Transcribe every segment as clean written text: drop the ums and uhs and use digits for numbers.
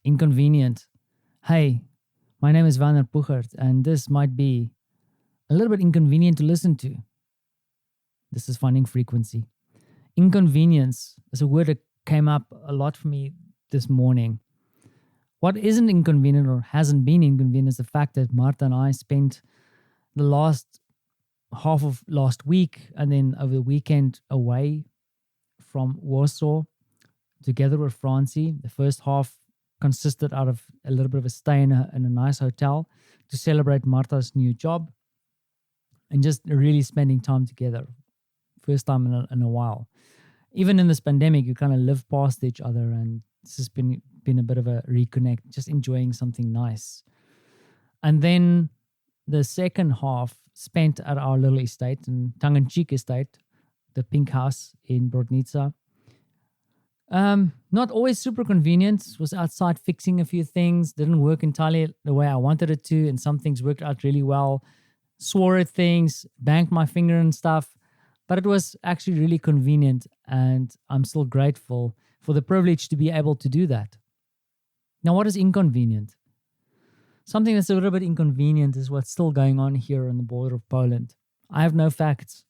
Inconvenient. Hey, my name is Werner Puchert, and this might be a little bit inconvenient to listen to. This is Finding Frequency. Inconvenience is a word that came up a lot for me this morning. What isn't inconvenient or hasn't been inconvenient is the fact that Martha and I spent the last half of last week and then over the weekend away from Warsaw together with Francie. The first half consisted out of a little bit of a stay in a nice hotel to celebrate Martha's new job and just really spending time together. First time in a while. Even in this pandemic, you kind of live past each other, and this has been a bit of a reconnect, just enjoying something nice. And then the second half spent at our little estate, tongue-in-cheek estate, the Pink House in Brodnica. Not always super convenient. Was outside fixing a few things. Didn't work entirely the way I wanted it to, and some things worked out really well. Swore at things, banged my finger and stuff. But it was actually really convenient, and I'm still grateful for the privilege to be able to do that. Now, what is inconvenient? Something that's a little bit inconvenient is what's still going on here on the border of Poland. I have no facts.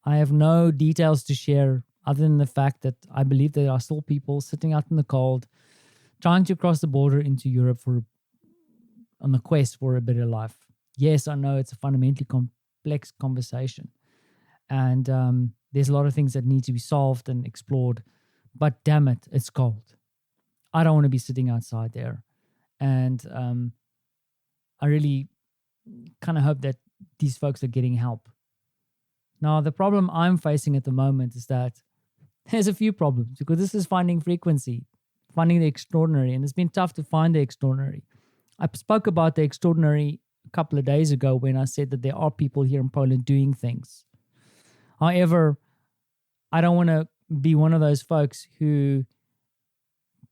I have no details to share other than the fact that I believe there are still people sitting out in the cold trying to cross the border into Europe on the quest for a better life. Yes, I know it's a fundamentally complex conversation. And there's a lot of things that need to be solved and explored. But damn it, it's cold. I don't want to be sitting outside there. And I really kind of hope that these folks are getting help. Now, the problem I'm facing at the moment is that there's a few problems, because this is finding frequency, finding the extraordinary. And it's been tough to find the extraordinary. I spoke about the extraordinary a couple of days ago when I said that there are people here in Poland doing things. However, I don't want to be one of those folks who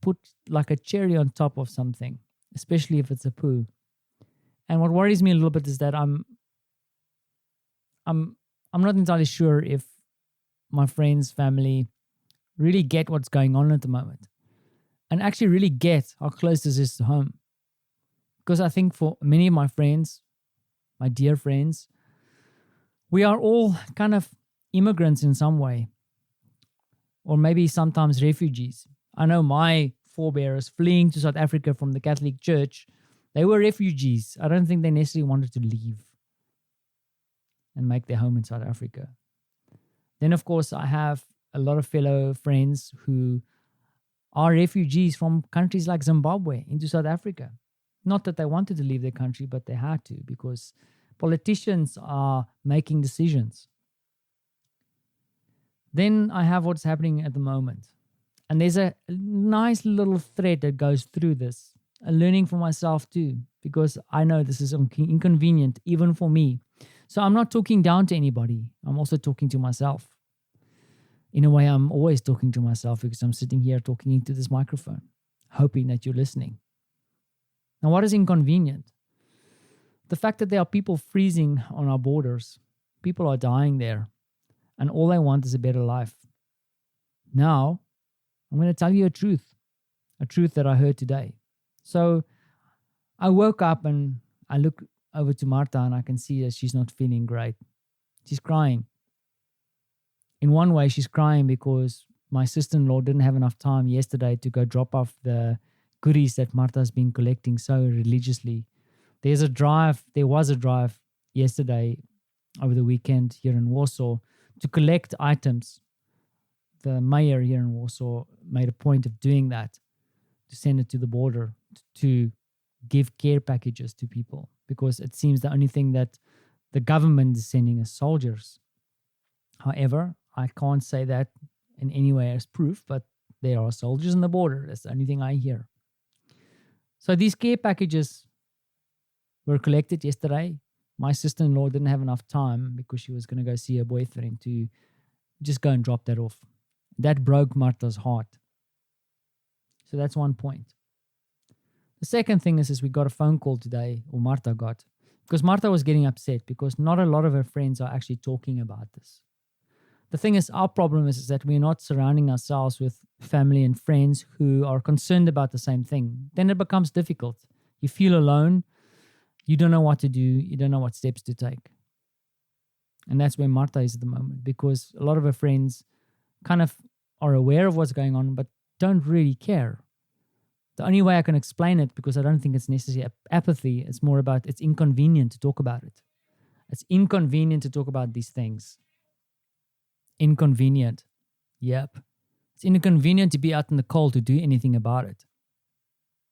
put like a cherry on top of something, especially if it's a poo. And what worries me a little bit is that I'm not entirely sure if my friends, family really get what's going on at the moment and actually really get how close this is to home. Because I think for many of my friends, my dear friends, we are all kind of immigrants in some way, or maybe sometimes refugees. I know my forebears fleeing to South Africa from the Catholic Church, they were refugees. I don't think they necessarily wanted to leave and make their home in South Africa. Then, of course, I have a lot of fellow friends who are refugees from countries like Zimbabwe into South Africa. Not that they wanted to leave their country, but they had to, because politicians are making decisions. Then I have what's happening at the moment. And there's a nice little thread that goes through this. A learning for myself too, because I know this is inconvenient even for me. So I'm not talking down to anybody. I'm also talking to myself. In a way, I'm always talking to myself, because I'm sitting here talking into this microphone, hoping that you're listening. Now, what is inconvenient? The fact that there are people freezing on our borders. People are dying there. And all they want is a better life. Now, I'm going to tell you a truth that I heard today. So I woke up and I look over to Marta and I can see that she's not feeling great. She's crying. In one way, she's crying because my sister-in-law didn't have enough time yesterday to go drop off the goodies that Marta's been collecting so religiously. There was a drive yesterday over the weekend here in Warsaw to collect items. The mayor here in Warsaw made a point of doing that, to send it to the border, to give care packages to people, because it seems the only thing that the government is sending is soldiers. However, I can't say that in any way as proof, but there are soldiers on the border. That's the only thing I hear. So these care packages were collected yesterday. My sister-in-law didn't have enough time because she was going to go see her boyfriend to just go and drop that off. That broke Marta's heart. So that's one point. The second thing is we got a phone call today, or Marta got, because Marta was getting upset because not a lot of her friends are actually talking about this. The thing is, our problem is that we're not surrounding ourselves with family and friends who are concerned about the same thing. Then it becomes difficult. You feel alone. You don't know what to do. You don't know what steps to take. And that's where Marta is at the moment, because a lot of her friends kind of are aware of what's going on, but don't really care. The only way I can explain it, because I don't think it's necessarily apathy, it's more about it's inconvenient to talk about it. It's inconvenient to talk about these things. Inconvenient. Yep. It's inconvenient to be out in the cold to do anything about it.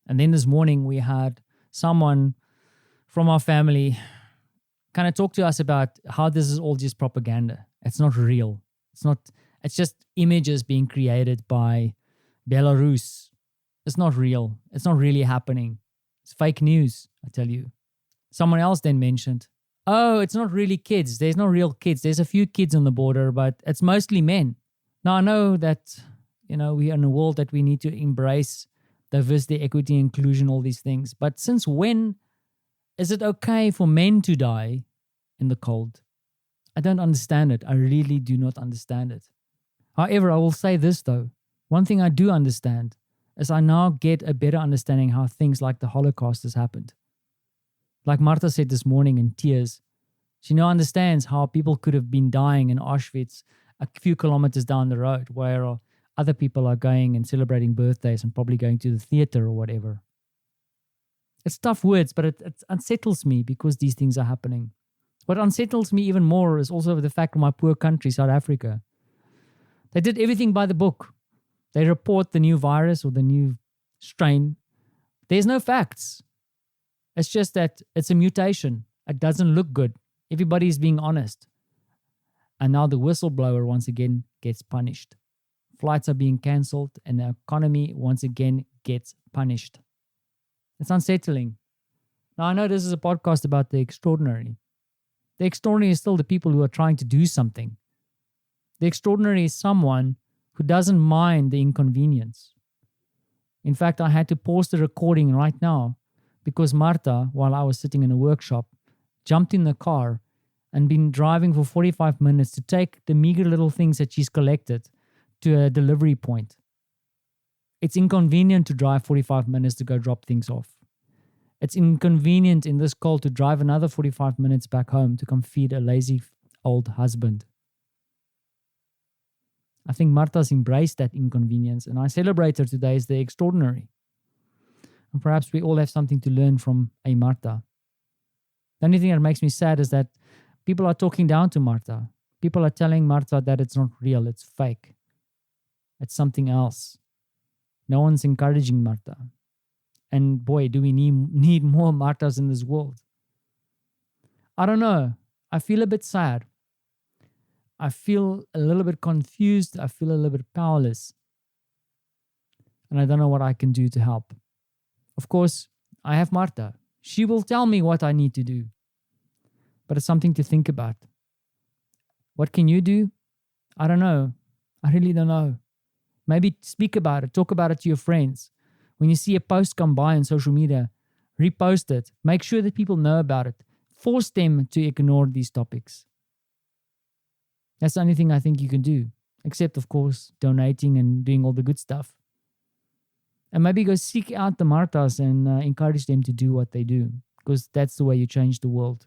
And then this morning we had someone from our family kind of talk to us about how this is all just propaganda. It's not real. It's just images being created by Belarus. It's not real. It's not really happening. It's fake news, I tell you. Someone else then mentioned, oh, it's not really kids. There's no real kids. There's a few kids on the border, but it's mostly men. Now, I know that, we are in a world that we need to embrace diversity, equity, inclusion, all these things. But since when is it okay for men to die in the cold? I don't understand it. I really do not understand it. However, I will say this though. One thing I do understand is I now get a better understanding how things like the Holocaust has happened. Like Marta said this morning in tears, she now understands how people could have been dying in Auschwitz a few kilometers down the road, where other people are going and celebrating birthdays and probably going to the theater or whatever. It's tough words, but it unsettles me because these things are happening. What unsettles me even more is also the fact of my poor country, South Africa. They did everything by the book. They report the new virus or the new strain. There's no facts. It's just that it's a mutation. It doesn't look good. Everybody is being honest. And now the whistleblower once again gets punished. Flights are being cancelled and the economy once again gets punished. It's unsettling. Now, I know this is a podcast about the extraordinary. The extraordinary is still the people who are trying to do something. The extraordinary is someone who doesn't mind the inconvenience. In fact, I had to pause the recording right now because Marta, while I was sitting in a workshop, jumped in the car and been driving for 45 minutes to take the meager little things that she's collected to a delivery point. It's inconvenient to drive 45 minutes to go drop things off. It's inconvenient in this cold to drive another 45 minutes back home to come feed a lazy old husband. I think Marta's embraced that inconvenience, and I celebrate her today as the extraordinary. And perhaps we all have something to learn from a Marta. The only thing that makes me sad is that people are talking down to Marta. People are telling Marta that it's not real, it's fake. It's something else. No one's encouraging Marta. And boy, do we need more Martas in this world. I don't know. I feel a bit sad. I feel a little bit confused. I feel a little bit powerless. And I don't know what I can do to help. Of course, I have Marta. She will tell me what I need to do. But it's something to think about. What can you do? I don't know. I really don't know. Maybe speak about it. Talk about it to your friends. When you see a post come by on social media, repost it. Make sure that people know about it. Force them to ignore these topics. That's the only thing I think you can do. Except, of course, donating and doing all the good stuff. And maybe go seek out the Martas and encourage them to do what they do. Because that's the way you change the world.